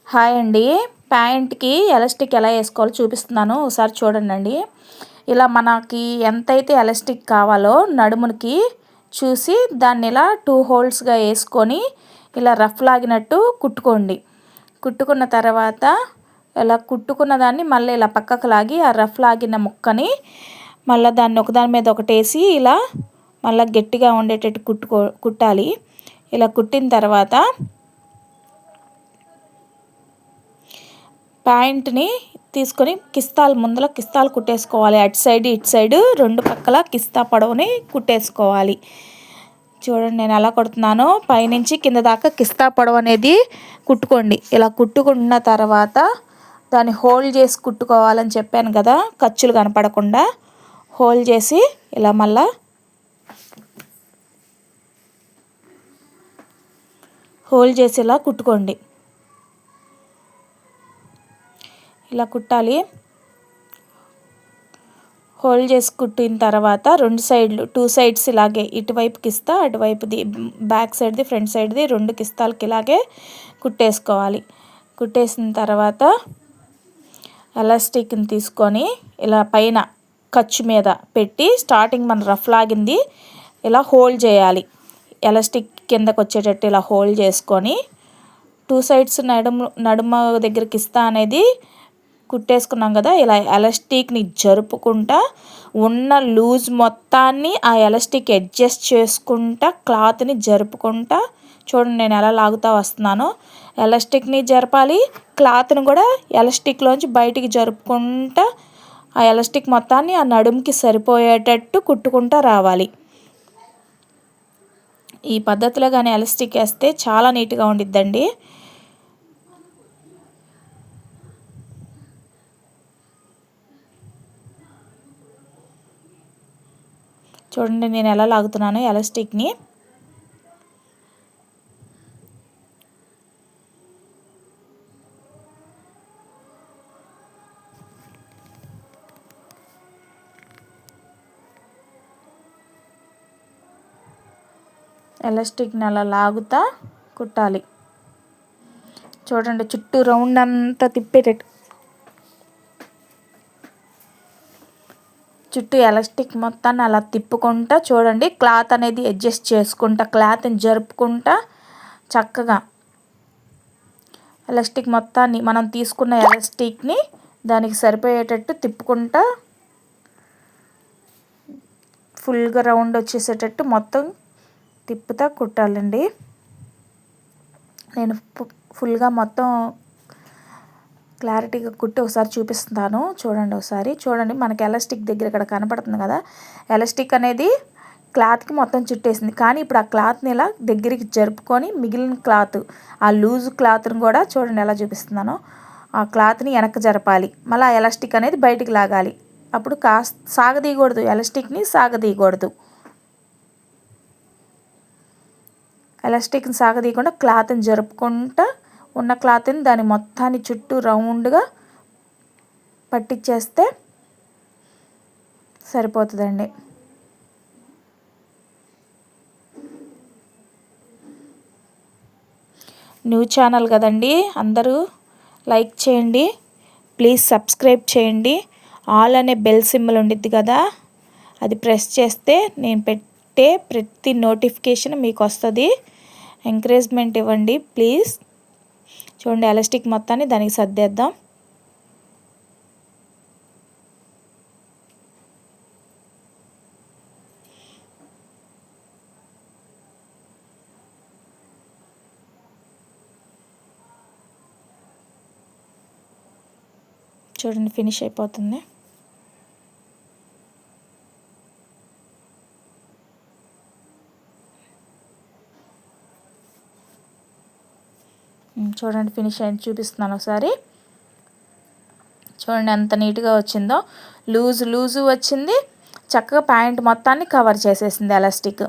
Hi అండి. ప్యాంట్కి elastic ఎలా వేసుకోవాలో చూపిస్తున్నాను, ఒకసారి చూడండి. ఇలా మనకి ఎంతైతే ఎలాస్టిక్ కావాలో నడుమునికి చూసి దాన్ని ఇలా 2 హోల్స్గా వేసుకొని ఇలా రఫ్ లాగినట్టు కుట్టుకోండి. కుట్టుకున్న తర్వాత ఇలా కుట్టుకున్న దాన్ని మళ్ళీ ఇలా పక్కకు లాగి ఆ రఫ్ లాగిన ముక్కని మళ్ళీ దాన్ని ఒకదాని మీద ఒకటి వేసి ఇలా మళ్ళీ గట్టిగా ఉండేటట్టు కుట్టాలి. ఇలా కుట్టిన తర్వాత ప్యాంట్ని తీసుకొని ముందర కిస్తాలు కుట్టేసుకోవాలి. అటు సైడ్ ఇటు సైడ్ రెండు పక్కల కిస్తా పొడవుని కుట్టేసుకోవాలి. చూడండి నేను ఎలా కుడుతున్నానో, పైనుంచి కింద దాకా కిస్తా పొడవు అనేది కుట్టుకోండి. ఇలా కుట్టుకున్న తర్వాత దాన్ని హోల్డ్ చేసి కుట్టుకోవాలని చెప్పాను కదా, ఖర్చులు కనపడకుండా హోల్డ్ చేసి ఇలా మళ్ళా హోల్డ్ చేసి ఇలా కుట్టుకోండి. ఇలా కుట్టాలి. హోల్డ్ చేసి కుట్టిన తర్వాత 2 సైడ్స్ ఇలాగే ఇటువైపు కిస్తా అటువైపుది బ్యాక్ సైడ్ది ఫ్రంట్ సైడ్ది 2 కిస్తాలకి ఇలాగే కుట్టేసుకోవాలి. కుట్టేసిన తర్వాత ఎలాస్టిక్ని తీసుకొని ఇలా పైన ఖర్చు మీద పెట్టి స్టార్టింగ్ మన రఫ్ లాగింది ఇలా హోల్డ్ చేయాలి. ఎలాస్టిక్ కిందకు వచ్చేటట్టు ఇలా హోల్డ్ చేసుకొని 2 సైడ్స్ నడుమ దగ్గర కిస్తా అనేది కుట్టేసుకున్నాం కదా, ఇలా ఎలాస్టిక్ని జరుపుకుంటా ఉన్న లూజ్ మొత్తాన్ని ఆ ఎలాస్టిక్ అడ్జస్ట్ చేసుకుంటా క్లాత్ని జరుపుకుంటా చూడండి నేను ఎలా లాగుతూ వస్తున్నానో. ఎలాస్టిక్ని జరపాలి, క్లాత్ని కూడా ఎలాస్టిక్లోంచి బయటికి జరుపుకుంటా ఆ ఎలాస్టిక్ మొత్తాన్ని ఆ నడుముకి సరిపోయేటట్టు కుట్టుకుంటూ రావాలి. ఈ పద్ధతిలో కానీ ఎలాస్టిక్ వేస్తే చాలా నీట్గా ఉండిద్దండి. చూడండి నేను ఎలా లాగుతున్నాను ఎలాస్టిక్ని. ఎలాస్టిక్ని అలా లాగుతా కుట్టాలి. చూడండి చుట్టూ రౌండ్ అంతా తిప్పేటట్టు చుట్టూ ఎలాస్టిక్ మొత్తాన్ని అలా తిప్పుకుంటా చూడండి క్లాత్ అనేది అడ్జస్ట్ చేసుకుంటా క్లాత్ని జరుపుకుంటా చక్కగా ఎలాస్టిక్ మొత్తాన్ని మనం తీసుకున్న ఎలాస్టిక్ని దానికి సరిపోయేటట్టు తిప్పుకుంటా ఫుల్గా రౌండ్ వచ్చేసేటట్టు మొత్తం తిప్పుతా కుట్టాలండి. నేను ఫుల్గా మొత్తం క్లారిటీగా కుట్టి ఒకసారి చూపిస్తాను చూడండి. ఒకసారి చూడండి మనకి ఎలాస్టిక్ దగ్గర ఇక్కడ కనపడుతుంది కదా, ఎలాస్టిక్ అనేది క్లాత్కి మొత్తం చుట్టేసింది. కానీ ఇప్పుడు ఆ క్లాత్ని ఇలా దగ్గరికి జరుపుకొని మిగిలిన క్లాత్ ఆ లూజ్ క్లాత్ని కూడా చూడండి ఎలా చూపిస్తున్నానో ఆ క్లాత్ని వెనక్కి జరపాలి. మళ్ళీ ఆ ఎలాస్టిక్ అనేది బయటికి లాగాలి. అప్పుడు సాగదీయకూడదు, ఎలాస్టిక్ని సాగదీయకూడదు. ఎలాస్టిక్ని సాగదీయకుండా క్లాత్ని జరుపుకుంటా ఉన్న క్లాత్ని దాని మొత్తాన్ని చుట్టూ రౌండ్గా పట్టించేస్తే సరిపోతుందండి. న్యూ ఛానల్ కదండి, అందరూ లైక్ చేయండి, ప్లీజ్ సబ్స్క్రైబ్ చేయండి. ఆల్ అనే బెల్ సింబల్ ఉండిద్ది కదా, అది ప్రెస్ చేస్తే నేను పెట్టే ప్రతి నోటిఫికేషన్ మీకు వస్తుంది. ఎంకరేజ్మెంట్ ఇవ్వండి ప్లీజ్. చూడండి ఎలాస్టిక్ మొత్తాన్ని దానికి సర్దేద్దాం. చూడండి ఫినిష్ అయిపోతుంది. చూడండి ఫినిష్ అయింది చూపిస్తున్నాను ఒకసారి. చూడండి ఎంత నీట్గా వచ్చిందో, లూజు వచ్చింది, చక్కగా ప్యాంట్ మొత్తాన్ని కవర్ చేసేసింది ఎలాస్టిక్.